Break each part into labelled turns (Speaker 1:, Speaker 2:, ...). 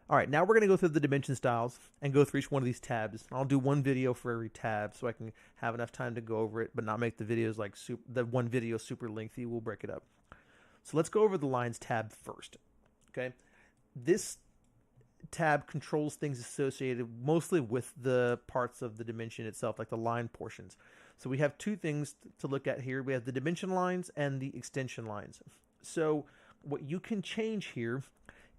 Speaker 1: All right, now we're going to go through the dimension styles and go through each one of these tabs. I'll do one video for every tab so I can have enough time to go over it, but not make the videos like the one video super lengthy. We'll break it up. So let's go over the lines tab first. Okay, this tab controls things associated mostly with the parts of the dimension itself, like the line portions. So we have two things to look at here. We have the dimension lines and the extension lines. So what you can change here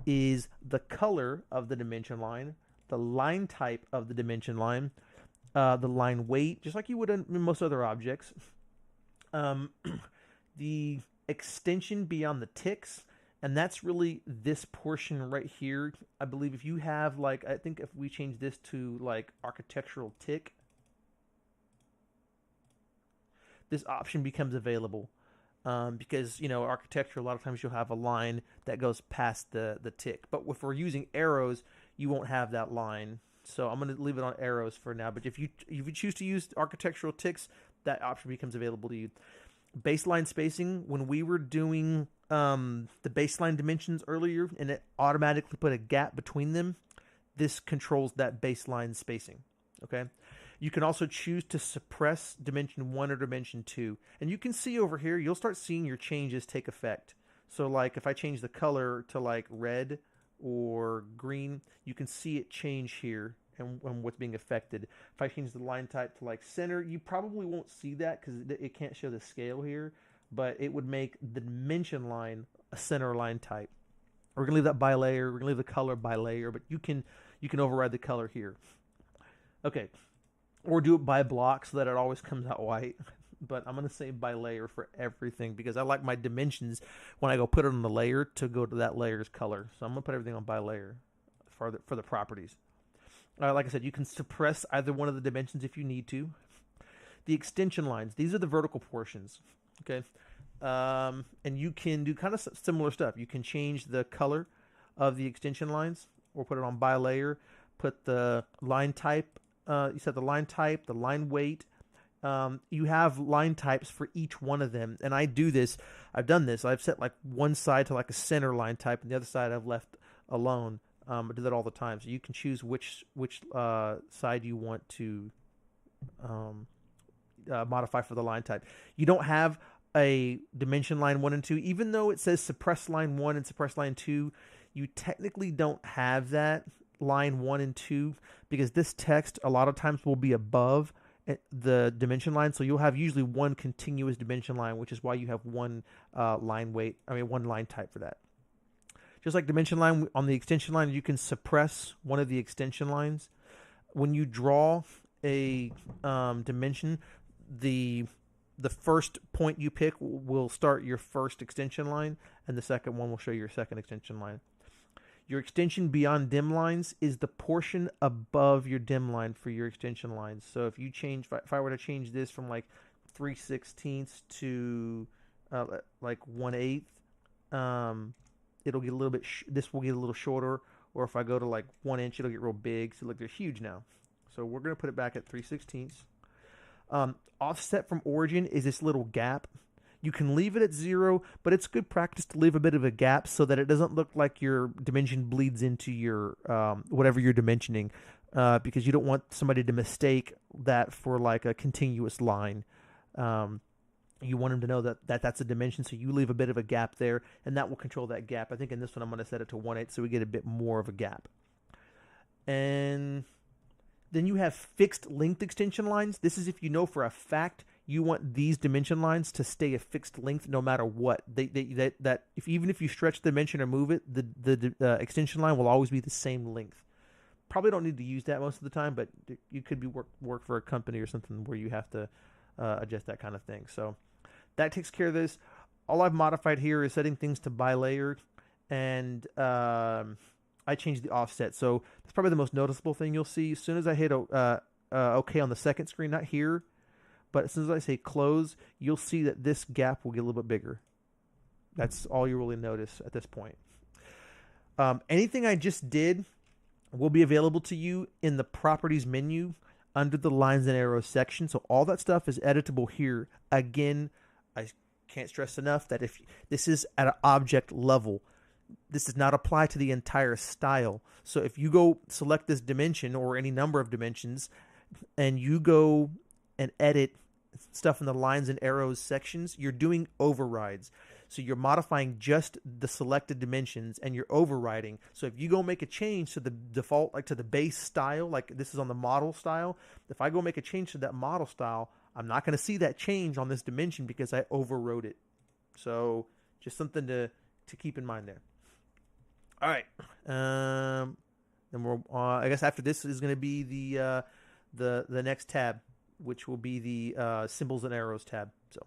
Speaker 1: is the color of the dimension line, the line type of the dimension line, the line weight, just like you would in most other objects, the extension beyond the ticks, and that's really this portion right here. I believe if you have, like, I think if we change this to like architectural tick, this option becomes available. Because, you know, architecture, a lot of times you'll have a line that goes past the tick. But if we're using arrows, you won't have that line. So I'm going to leave it on arrows for now. But if you choose to use architectural ticks, that option becomes available to you. Baseline spacing, when we were doing the baseline dimensions earlier and it automatically put a gap between them, this controls that baseline spacing. Okay. You can also choose to suppress dimension 1 or dimension 2. And you can see over here, you'll start seeing your changes take effect. So like if I change the color to like red or green, you can see it change here and what's being affected. If I change the line type to like center, you probably won't see that because it can't show the scale here, but it would make the dimension line a center line type. We're going to leave that by layer. We're going to leave the color by layer, but you can override the color here. Okay. Or do it by block so that it always comes out white. But I'm going to say by layer for everything because I like my dimensions when I go put it on the layer to go to that layer's color. So I'm going to put everything on by layer for the properties. Like I said, you can suppress either one of the dimensions if you need to. The extension lines, these are the vertical portions. Okay. And you can do kind of similar stuff. You can change the color of the extension lines or put it on by layer, put the line type. You set the line type, the line weight. You have line types for each one of them. And I do this. I've done this. I've set like one side to like a center line type and the other side I've left alone. I do that all the time. So you can choose which side you want to modify for the line type. You don't have a dimension line 1 and 2. Even though it says suppress line 1 and suppress line 2, you technically don't have that line 1 and 2 because this text a lot of times will be above the dimension line, so you'll have usually one continuous dimension line, which is why you have one one line type for that. Just like dimension line on the extension line, you can suppress one of the extension lines. When you draw a dimension, the first point you pick will start your first extension line, and the second one will show your second extension line. Your extension beyond dim lines is the portion above your dim line for your extension lines. So if you change, if I were to change this from like 3/16 to like 1/8, it'll get a little bit. This will get a little shorter. Or if I go to like 1 inch, it'll get real big. So look, they're huge now. So we're gonna put it back at 3/16. Offset from origin is this little gap. You can leave it at 0, but it's good practice to leave a bit of a gap so that it doesn't look like your dimension bleeds into your whatever you're dimensioning, because you don't want somebody to mistake that for like a continuous line. You want them to know that that's a dimension, so you leave a bit of a gap there, and that will control that gap. I think in this one I'm going to set it to 1/8 so we get a bit more of a gap. And then you have fixed length extension lines. This is if you know for a fact you want these dimension lines to stay a fixed length no matter what. Even if you stretch the dimension or move it, the extension line will always be the same length. Probably don't need to use that most of the time, but you could be work for a company or something where you have to adjust that kind of thing. So that takes care of this. All I've modified here is setting things to by layer, and I changed the offset. So that's probably the most noticeable thing you'll see. As soon as I hit OK on the second screen, not here, but as soon as I say close, you'll see that this gap will get a little bit bigger. That's all you really notice at this point. Anything I just did will be available to you in the properties menu under the lines and arrows section. So all that stuff is editable here. Again, I can't stress enough that if this is at an object level, this does not apply to the entire style. So if you go select this dimension or any number of dimensions and you go and edit stuff in the lines and arrows sections, you're doing overrides. So you're modifying just the selected dimensions and you're overriding. So if you go make a change to the default, like to the base style, like this is on the model style, if I go make a change to that model style, I'm not going to see that change on this dimension because I overrode it. So just something to keep in mind there. All right. Then we're I guess after this is going to be the next tab, which will be the symbols and arrows tab. So